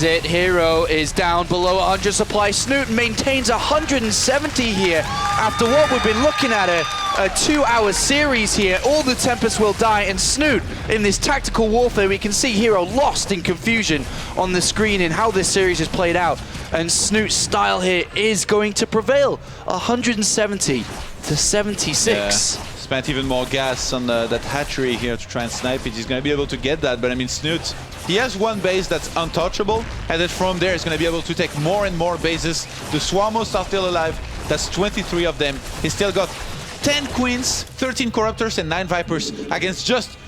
herO is down below 100 supply. Snute maintains 170 here after what we've been looking at a 2-hour series here. All the Tempests will die, and Snute in this tactical warfare, we can see herO lost in confusion on the screen in how this series has played out, and Snute's style here is going to prevail. 170 to 76. Yeah. Spent even more gas on that hatchery here to try and snipe it. He's going to be able to get that, but I mean, Snute, he has one base that's untouchable, and then from there he's going to be able to take more and more bases. The Swarmos are still alive. That's 23 of them. He's still got 10 Queens, 13 Corruptors, and 9 Vipers against just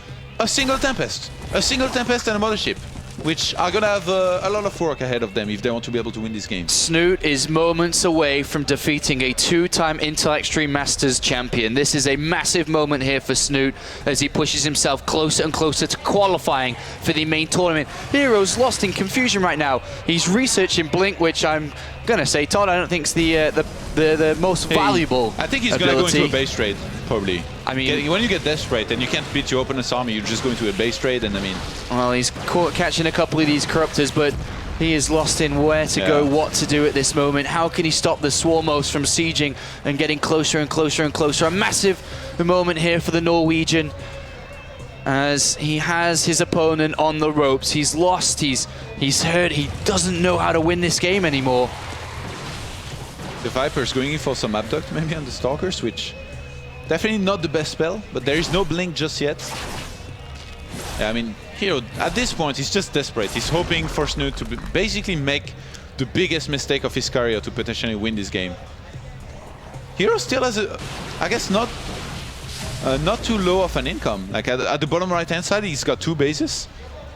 a single Tempest. A single Tempest and a Mothership, which are going to have a lot of work ahead of them if they want to be able to win this game. Snute is moments away from defeating a 2-time Intel Extreme Masters champion. This is a massive moment here for Snute as he pushes himself closer and closer to qualifying for the main tournament. herO's lost in confusion right now. He's researching Blink, which I'm going to say, Todd, I don't think is the most valuable I think he's going to go into a base trade, probably. I mean, when you get desperate and you can't beat your opponent's army, you just go into a base trade, and I mean... Well, he's catching a couple of these Corruptors, but he is lost in where to go, what to do at this moment. How can he stop the Swarmos from sieging and getting closer and closer and closer? A massive moment here for the Norwegian as he has his opponent on the ropes. He's lost, he's hurt, he doesn't know how to win this game anymore. The Viper's going in for some Abduct maybe on the Stalkers, which definitely not the best spell, but there is no Blink just yet. Yeah, I mean, herO, at this point, he's just desperate. He's hoping for Snute to basically make the biggest mistake of his career to potentially win this game. herO still has a, I guess, not too low of an income. Like at the bottom right-hand side, he's got 2 bases.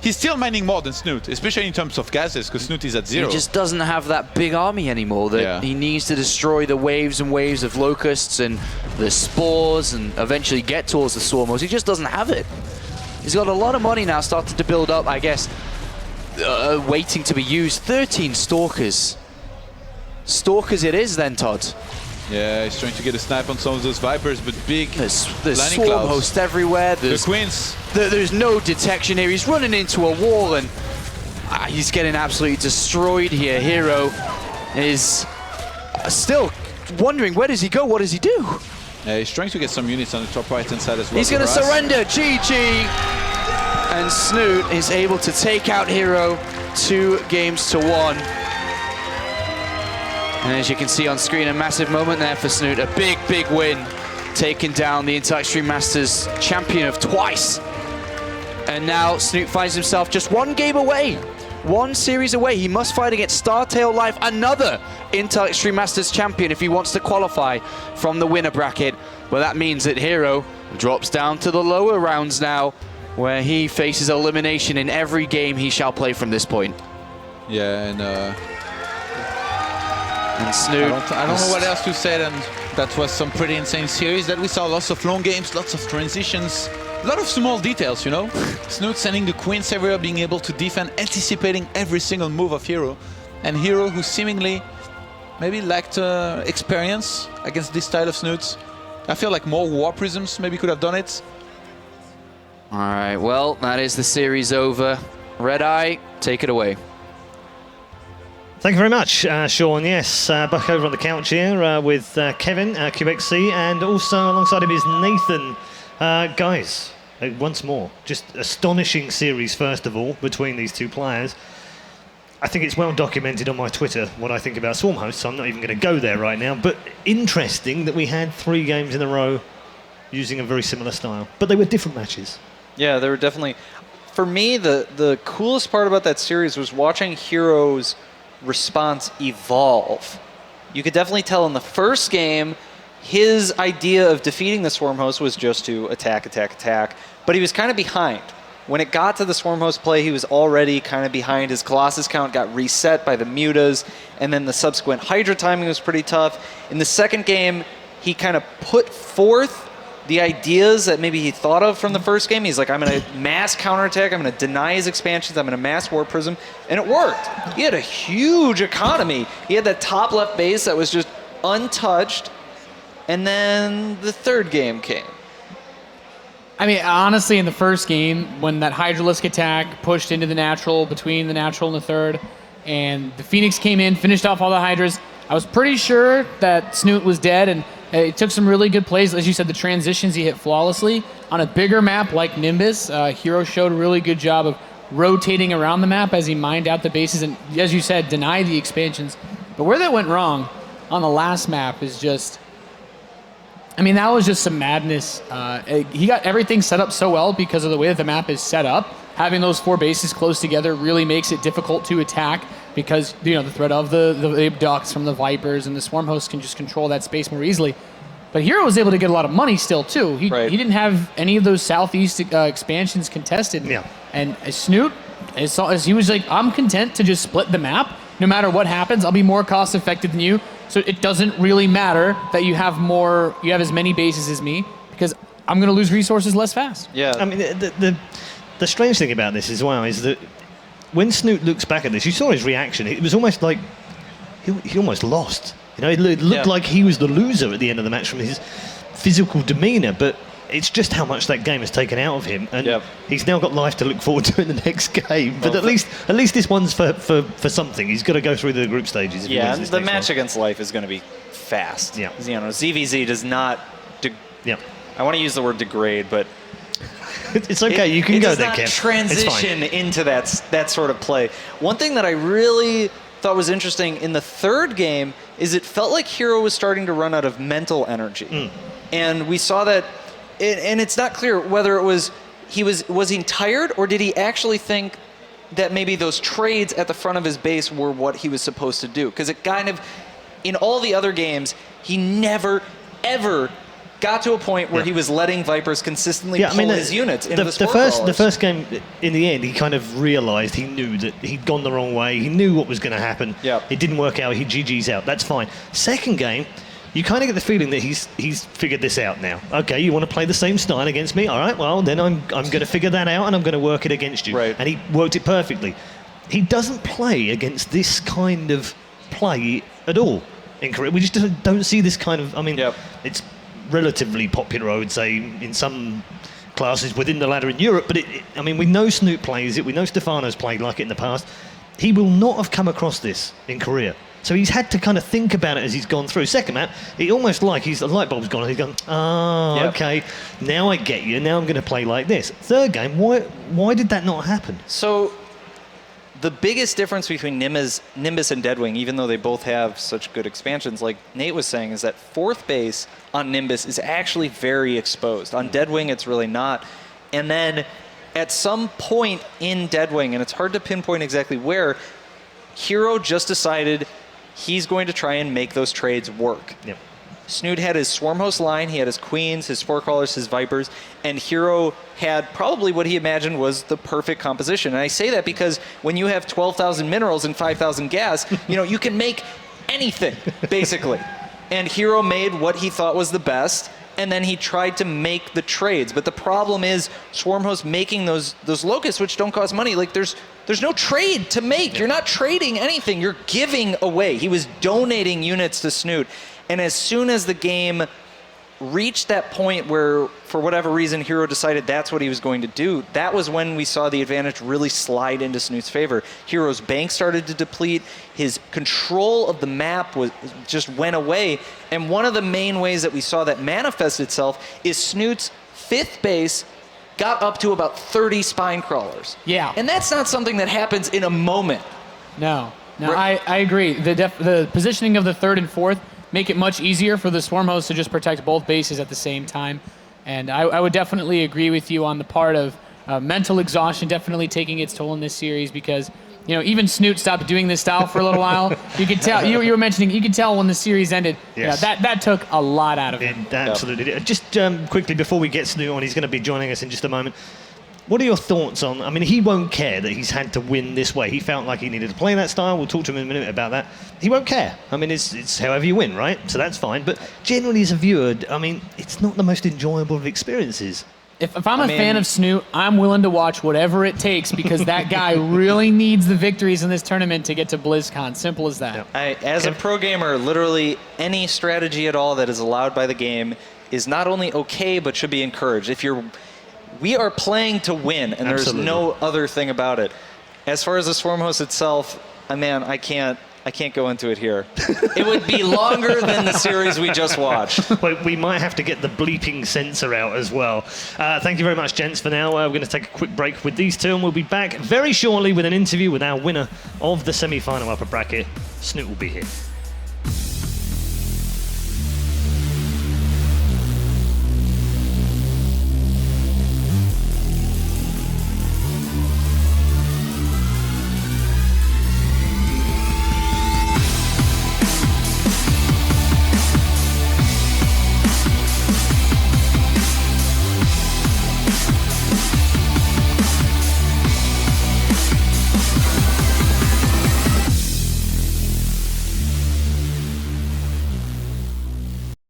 He's still mining more than Snute, especially in terms of gases, because Snute is at 0. He just doesn't have that big army anymore that he needs to destroy the waves and waves of locusts and the spores and eventually get towards the Swarmos. He just doesn't have it. He's got a lot of money now started to build up, I guess, waiting to be used. 13 Stalkers. Stalkers it is then, Todd. Yeah, he's trying to get a snipe on some of those Vipers, but big There's Swarm host everywhere. The Queens. There's no detection here. He's running into a wall and he's getting absolutely destroyed here. herO is still wondering, where does he go? What does he do? Yeah, he's trying to get some units on the top right-hand side as well. He's going to surrender. GG. And Snute is able to take out herO 2-1. And as you can see on screen, a massive moment there for Snute. A big, big win, taking down the Intel Extreme Masters champion of twice. And now Snute finds himself just 1 game away, 1 series away. He must fight against StarTale Life, another Intel Extreme Masters champion, if he wants to qualify from the winner bracket. Well, that means that herO drops down to the lower rounds now, where he faces elimination in every game he shall play from this point. Yeah, and Snute, I don't know what else to say, and that was some pretty insane series that we saw. Lots of long games, lots of transitions, a lot of small details, you know. Snute sending the Queens everywhere, being able to defend, anticipating every single move of herO. And herO, who seemingly maybe lacked experience against this style of Snute. I feel like more War Prisms maybe could have done it. All right, well, that is the series over. redeye, take it away. Thank you very much, Sean. Yes, back over on the couch here with Kevin, QXC, and also alongside him is Nathan. Guys, once more, just astonishing series, first of all, between these 2 players. I think it's well documented on my Twitter what I think about Swarm hosts, so I'm not even going to go there right now. But interesting that we had 3 games in a row using a very similar style. But they were different matches. Yeah, they were definitely... For me, the coolest part about that series was watching herO's response evolve. You could definitely tell in the first game, his idea of defeating the Swarm host was just to attack, attack, attack, but he was kind of behind. When it got to the Swarm host play, he was already kind of behind. His Colossus count got reset by the mutas, and then the subsequent Hydra timing was pretty tough. In the second game, he kind of put forth the ideas that maybe he thought of from the first game. He's like, I'm going to mass counterattack, I'm going to deny his expansions, I'm going to mass War Prism, and it worked. He had a huge economy. He had that top left base that was just untouched, and then the third game came. I mean, honestly, in the first game, when that Hydralisk attack pushed into the natural, between the natural and the third, and the Phoenix came in, finished off all the Hydras. I was pretty sure that Snute was dead, and it took some really good plays. As you said, the transitions he hit flawlessly. On a bigger map like Nimbus, herO showed a really good job of rotating around the map as he mined out the bases and, as you said, denied the expansions. But where that went wrong on the last map is just, I mean, that was just some madness. He got everything set up so well because of the way that the map is set up. Having those 4 bases close together really makes it difficult to attack because, you know, the threat of the abducts from the Vipers and the Swarm hosts can just control that space more easily. But herO was able to get a lot of money still, too. He didn't have any of those Southeast expansions contested. Yeah. And Snute, as he was like, I'm content to just split the map. No matter what happens, I'll be more cost effective than you. So it doesn't really matter that you have as many bases as me, because I'm going to lose resources less fast. Yeah. I mean, the strange thing about this as well is that when Snute looks back at this, you saw his reaction. It was almost like he almost lost. You know, it looked like he was the loser at the end of the match from his physical demeanor, but it's just how much that game has taken out of him, and he's now got life to look forward to in the next game. But at least this one's for something. He's got to go through the group stages. If he wins this the next match one. against Life is going to be fast. Yeah. You know, ZvZ does not. I want to use the word degrade, but it's okay. You can go there, Kev. It does not transition into that sort of play. One thing that I really thought was interesting in the third game is it felt like herO was starting to run out of mental energy, and we saw that. And it's not clear whether it was he tired, or did he actually think that maybe those trades at the front of his base were what he was supposed to do? Because it kind of, in all the other games, he never, ever got to a point where he was letting Vipers consistently pull his units into the first game, in the end, he kind of realized, he knew that he'd gone the wrong way. He knew what was going to happen. It didn't work out. He GG's out. That's fine. Second game, you kind of get the feeling that he's figured this out now. Okay, you want to play the same style against me? All right, well, then I'm going to figure that out and I'm going to work it against you. Right. And he worked it perfectly. He doesn't play against this kind of play at all in Korea. We just don't see this kind of, I mean, it's relatively popular, I would say, in some classes within the ladder in Europe, but I mean, we know Snute plays it, we know Stefano's played like it in the past. He will not have come across this in Korea. So he's had to kind of think about it as he's gone through. Second map, it almost like the light bulb's gone and he's gone, okay, now I get you, now I'm going to play like this. Third game, why did that not happen? So the biggest difference between Nimbus and Deadwing, even though they both have such good expansions, like Nate was saying, is that fourth base on Nimbus is actually very exposed. On Deadwing, it's really not. And then at some point in Deadwing, and it's hard to pinpoint exactly where, herO just decided he's going to try and make those trades work. Snute had his Swarm host line, he had his Queens, his Spore Crawlers, his Vipers, and herO had probably what he imagined was the perfect composition. And I say that because when you have 12,000 minerals and 5,000 gas, you know, you can make anything, basically. And herO made what he thought was the best, and then he tried to make the trades. But the problem is Swarm host making those locusts, which don't cost money. Like, there's no trade to make. You're not trading anything. You're giving away. He was donating units to Snute. And as soon as the game reached that point where, for whatever reason, herO decided that's what he was going to do, that was when we saw the advantage really slide into Snute's favor. herO's bank started to deplete. His control of the map just went away. And one of the main ways that we saw that manifest itself is Snute's fifth base got up to about 30 spine crawlers. Yeah. And that's not something that happens in a moment. No, I agree. The positioning of the third and fourth make it much easier for the Swarm host to just protect both bases at the same time. And I would definitely agree with you on the part of mental exhaustion definitely taking its toll in this series, because, you know, even Snute stopped doing this style for a little while. You could tell, you were mentioning, you could tell when the series ended, that took a lot out of him. It absolutely did. Just quickly, before we get Snute on, he's going to be joining us in just a moment. What are your thoughts on, I mean, he won't care that he's had to win this way. He felt like he needed to play that style. We'll talk to him in a minute about that. He won't care. I mean, it's however you win, right? So that's fine. But generally as a viewer, I mean, it's not the most enjoyable of experiences. If I'm a fan of Snute, I'm willing to watch whatever it takes, because that guy really needs the victories in this tournament to get to BlizzCon. Simple as that. As a pro gamer, literally any strategy at all that is allowed by the game is not only okay, but should be encouraged. We are playing to win, and there's no other thing about it. As far as the Swarm host itself, Man, I can't go into it here. It would be longer than the series we just watched. Well, we might have to get the bleeping censor out as well. Thank you very much, gents, for now. We're going to take a quick break with these two, and we'll be back very shortly with an interview with our winner of the semi-final upper bracket. Snute will be here.